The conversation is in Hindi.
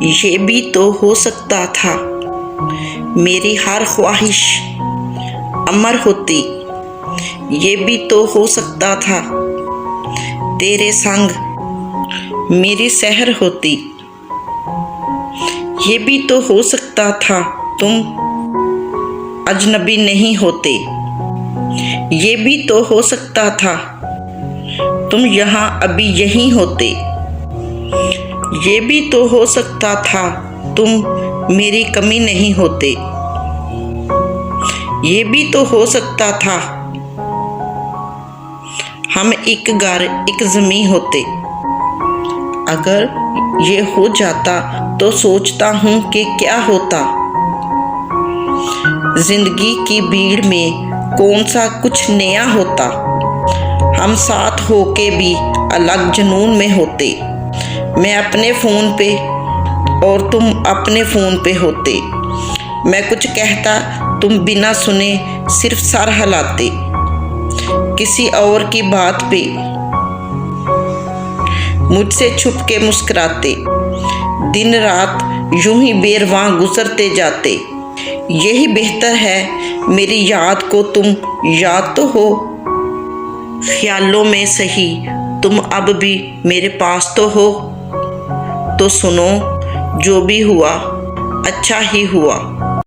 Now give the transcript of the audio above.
ये भी तो हो सकता था मेरी हर ख्वाहिश अमर होती। ये भी तो हो सकता था तेरे संग मेरी सहर होती। ये भी तो हो सकता था तुम अजनबी नहीं होते। ये भी तो हो सकता था तुम यहाँ अभी यहीं होते। ये भी तो हो सकता था तुम मेरी कमी नहीं होते। ये भी तो हो सकता था हम एक घर एक ज़मीं होते। अगर ये हो जाता तो सोचता हूँ कि क्या होता। जिंदगी की भीड़ में कौन सा कुछ नया होता। हम साथ होके भी अलग जुनून में होते। मैं अपने फ़ोन पे और तुम अपने फ़ोन पे होते। मैं कुछ कहता तुम बिना सुने सिर्फ सर हिलाते। किसी और की बात पे मुझसे छुप के मुस्कुराते। दिन रात यूं ही बेरवाह गुजरते जाते। यही बेहतर है मेरी याद को तुम याद तो हो। ख्यालों में सही तुम अब भी मेरे पास तो हो। तो सुनो जो भी हुआ अच्छा ही हुआ।